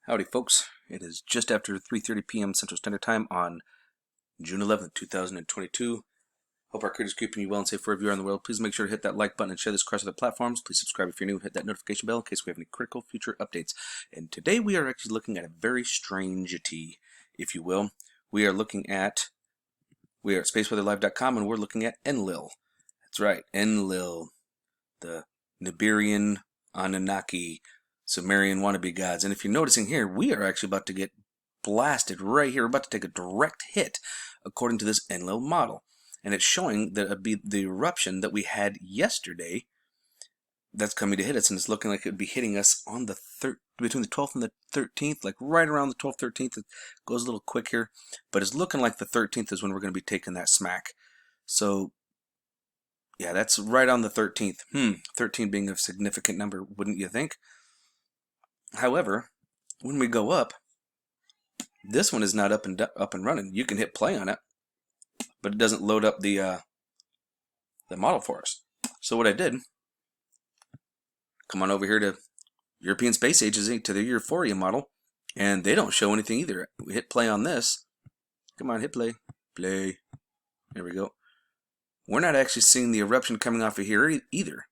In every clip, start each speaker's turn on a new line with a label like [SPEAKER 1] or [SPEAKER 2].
[SPEAKER 1] Howdy folks, it is just after 3:30 p.m. Central Standard Time on June 11th, 2022. Hope our creators keeping you well and safe wherever you are in the world. Please make sure to hit that like button and share this across other platforms. Please subscribe if you're new, hit that notification bell in case we have any critical future updates. And today we are actually looking at a very strange tea, if you will. We are at spaceweatherlive.com and we're looking at Enlil. That's right, Enlil, the Nibiru Anunnaki Sumerian wannabe gods. And if you're noticing here, we are actually about to get blasted right here. We're about to take a direct hit according to this Enlil model. And it's showing that it'd be the eruption that we had yesterday that's coming to hit us, and it's looking like it would be hitting us on the between the 12th and the 13th, like right around the 12th, 13th. It goes a little quick here, but it's looking like the 13th is when we're going to be taking that smack. So yeah, that's right on the 13th. 13 being a significant number, wouldn't you think? However, when we go up, this one is not up and running. You can hit play on it, but it doesn't load up the model for us. So what I did, come on over here to European Space Agency, to the Euphoria model, and they don't show anything either. We hit play on this. Come on, hit play. Play. There we go. We're not actually seeing the eruption coming off of here either.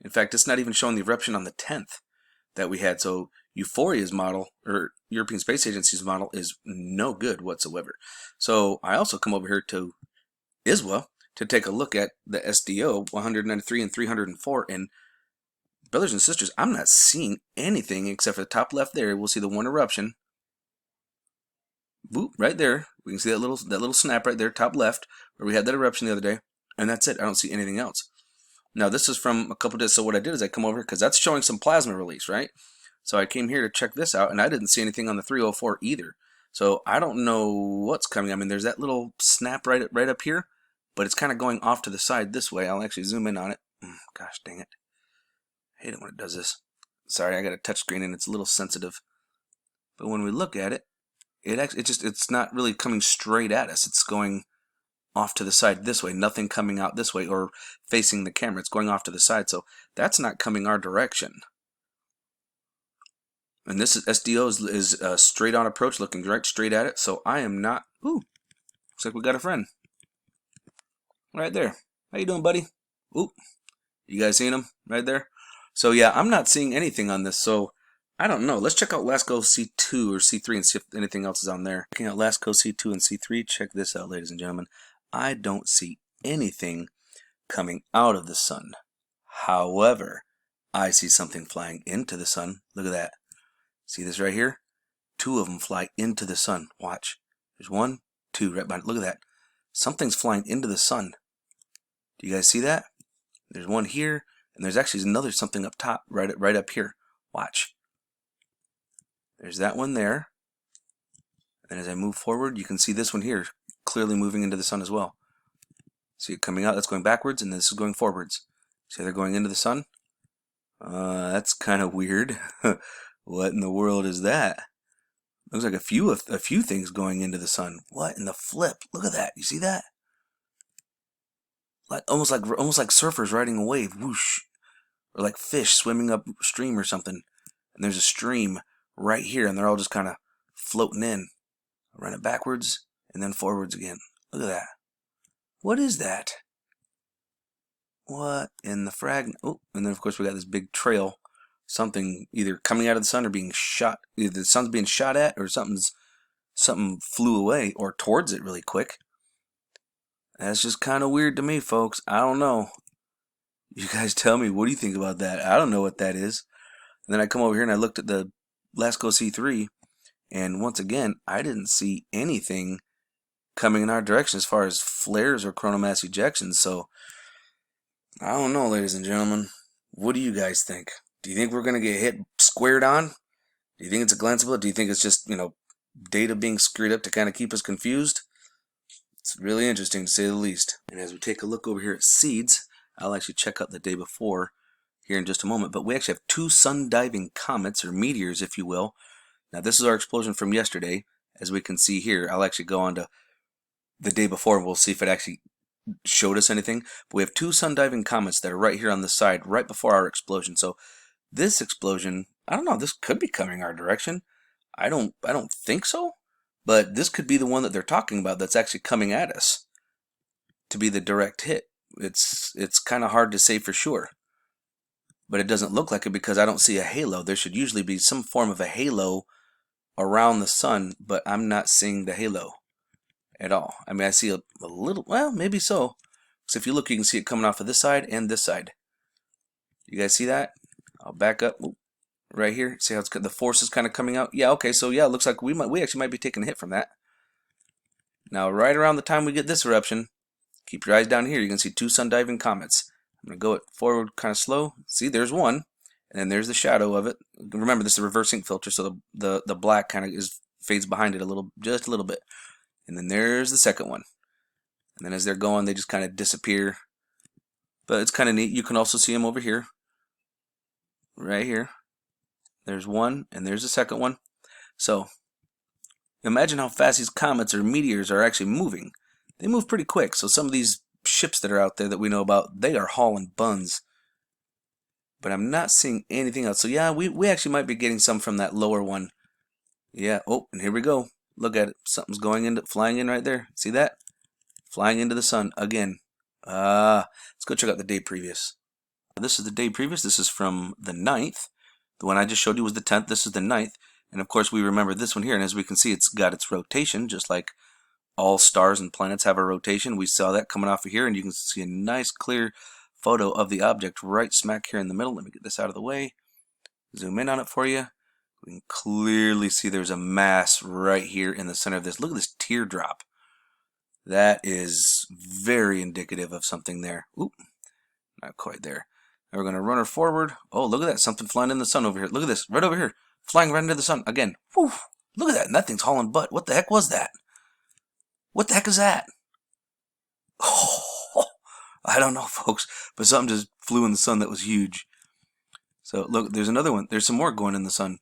[SPEAKER 1] In fact, it's not even showing the eruption on the 10th that we had. So Euphoria's model, or European Space Agency's model, is no good whatsoever. So I also come over here to ISWA to take a look at the SDO 193 and 304, and brothers and sisters, I'm not seeing anything except for the top left there. We'll see the one eruption. Boop, right there. We can see that little snap right there, top left, where we had that eruption the other day, and that's it. I don't see anything else. Now this is from a couple days. So what I did is I come over here because that's showing some plasma release, right? So I came here to check this out, and I didn't see anything on the 304 either. So I don't know what's coming. I mean, there's that little snap right up here, but it's kind of going off to the side this way. I'll actually zoom in on it. Gosh dang it. I hate it when it does this. Sorry, I got a touch screen and it's a little sensitive. But when we look at it, it's not really coming straight at us. It's going off to the side this way. Nothing coming out this way or facing the camera. It's going off to the side. So that's not coming our direction. And this SDO is a straight on approach, looking direct straight at it. So I am not. Ooh, looks like we got a friend right there. How you doing, buddy? Ooh, you guys seen him right there? So yeah, I'm not seeing anything on this. So I don't know. Let's check out LASCO C2 or C3 and see if anything else is on there. Checking out LASCO C2 and C3. Check this out, ladies and gentlemen. I don't see anything coming out of the sun. However, I see something flying into the sun. Look at that. See this right here? Two of them fly into the sun. Watch. There's one, two, right behind. Look at that. Something's flying into the sun. Do you guys see that? There's one here, and there's actually another something up top, right up here. Watch. There's that one there. And as I move forward, you can see this one here clearly moving into the sun as well. See it coming out? That's going backwards, and this is going forwards. See they're going into the sun? That's kind of weird. What in the world is that? Looks like a few things going into the sun. What in the flip? Look at that. You see that? Like almost like surfers riding a wave. Whoosh. Or like fish swimming upstream or something. And there's a stream right here, and they're all just kind of floating in. Run it backwards and then forwards again. Look at that. What is that? What in the frag? Oh, and then of course we got this big trail. Something either coming out of the sun or being shot. Either the sun's being shot at, or something flew away or towards it really quick. That's just kind of weird to me, folks. I don't know. You guys tell me, what do you think about that? I don't know what that is. And then I come over here and I looked at the LASCO C3, and once again, I didn't see anything coming in our direction as far as flares or coronal mass ejections. So I don't know, ladies and gentlemen. What do you guys think? Do you think we're going to get hit squared on? Do you think it's a glanceable? Do you think it's just, data being screwed up to kind of keep us confused? It's really interesting to say the least. And as we take a look over here at seeds, I'll actually check out the day before here in just a moment. But we actually have two sun-diving comets, or meteors, if you will. Now this is our explosion from yesterday. As we can see here, I'll actually go on to the day before and we'll see if it actually showed us anything. But we have two sun-diving comets that are right here on the side, right before our explosion. So this explosion, I don't know, this could be coming our direction. I don't think so. But this could be the one that they're talking about that's actually coming at us to be the direct hit. It's kind of hard to say for sure. But it doesn't look like it because I don't see a halo. There should usually be some form of a halo around the sun, but I'm not seeing the halo at all. I mean, I see a little, well, maybe so. Because if you look, you can see it coming off of this side and this side. You guys see that? I'll back up right here. See how the force is kind of coming out? Yeah, okay, so yeah, it looks like we actually might be taking a hit from that. Now, right around the time we get this eruption, keep your eyes down here. You can see two sun diving comets. I'm going to go it forward kind of slow. See, there's one. And then there's the shadow of it. Remember, this is a reverse ink filter, so the black kind of fades behind it just a little bit. And then there's the second one. And then as they're going, they just kind of disappear. But it's kind of neat. You can also see them over here. Right here. There's one, and there's the second one. So, imagine how fast these comets or meteors are actually moving. They move pretty quick. So some of these ships that are out there that we know about, they are hauling buns. But I'm not seeing anything else. So yeah, we actually might be getting some from that lower one. Yeah, oh, and here we go. Look at it. Something's flying in right there. See that? Flying into the sun again. Let's go check out the day previous. This is the day previous. This is from the 9th. The one I just showed you was the 10th. This is the 9th. And of course we remember this one here. And as we can see, it's got its rotation, just like all stars and planets have a rotation. We saw that coming off of here, and you can see a nice clear photo of the object right smack here in the middle. Let me get this out of the way. Zoom in on it for you. We can clearly see there's a mass right here in the center of this. Look at this teardrop. That is very indicative of something there. Oop, not quite there. Now we're going to run her forward. Oh, look at that. Something flying in the sun over here. Look at this. Right over here. Flying right into the sun. Again. Whew. Look at that. And that thing's hauling butt. What the heck was that? What the heck is that? Oh, I don't know, folks. But something just flew in the sun that was huge. So, look, there's another one. There's some more going in the sun.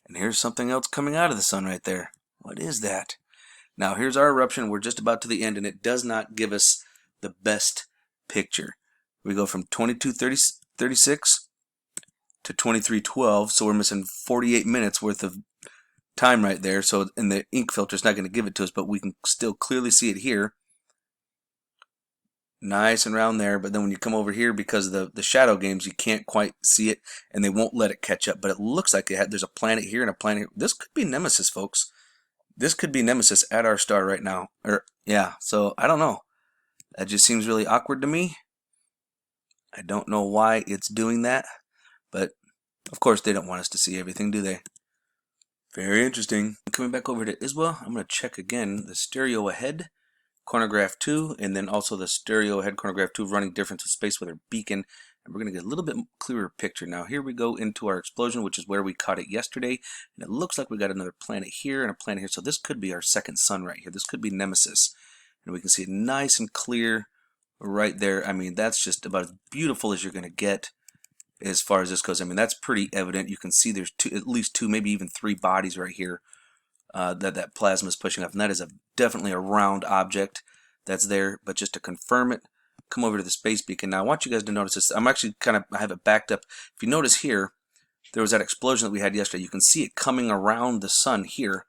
[SPEAKER 1] And here's something else coming out of the sun right there. What is that? Now, here's our eruption. We're just about to the end, and it does not give us the best picture. We go from 22:36 to 23:12, so we're missing 48 minutes worth of time right there. So, and the ink filter is not going to give it to us, but we can still clearly see it here. Nice and round there, but then when you come over here, because of the shadow games, you can't quite see it, and they won't let it catch up. But it looks like there's a planet here and a planet here. This could be Nemesis, folks. This could be Nemesis at our star right now. Yeah, so I don't know. That just seems really awkward to me. I don't know why it's doing that, but of course they don't want us to see everything, do they? Very interesting. Coming back over to Iswa, I'm going to check again the stereo ahead, chronograph 2, and then also the stereo ahead, chronograph 2 running difference of space with our beacon. And we're going to get a little bit clearer picture. Now here we go into our explosion, which is where we caught it yesterday. And it looks like we got another planet here and a planet here. So this could be our second sun right here. This could be Nemesis. And we can see it nice and clear right there. I mean, that's just about as beautiful as you're going to get as far as this goes. I mean, that's pretty evident. You can see there's at least two, maybe even three bodies right here that plasma is pushing up. And that is definitely a round object that's there. But just to confirm it, come over to the space beacon. Now I want you guys to notice this. I have it backed up. If you notice here, there was that explosion that we had yesterday. You can see it coming around the sun here.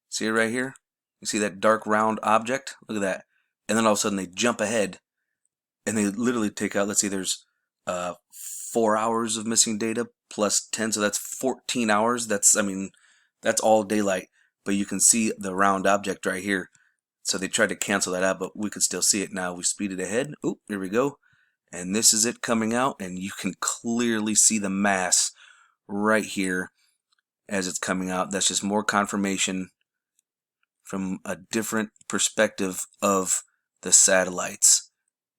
[SPEAKER 1] See it right here? You see that dark round object? Look at that. And then all of a sudden they jump ahead and they literally take out, let's see, there's 4 hours of missing data plus 10, so that's 14 hours. I mean, that's all daylight. But you can see the round object right here. So they tried to cancel that out, but we could still see it now. We speed it ahead. Oop, here we go. And this is it coming out, and you can clearly see the mass right here as it's coming out. That's just more confirmation from a different perspective of the satellites.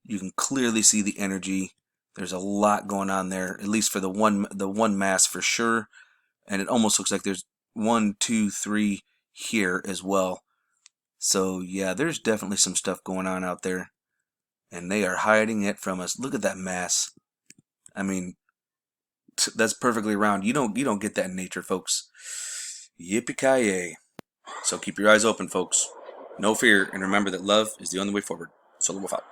[SPEAKER 1] You can clearly see the energy. There's a lot going on there, at least for the one mass for sure. And it almost looks like there's 1, 2, 3 here as well. So yeah, there's definitely some stuff going on out there, and they are hiding it from us. Look at that mass. I mean, that's perfectly round. You don't get that in nature, folks. Yippee-ki-yay. So keep your eyes open, folks. No fear, and remember that love is the only way forward. Solar Wolf out.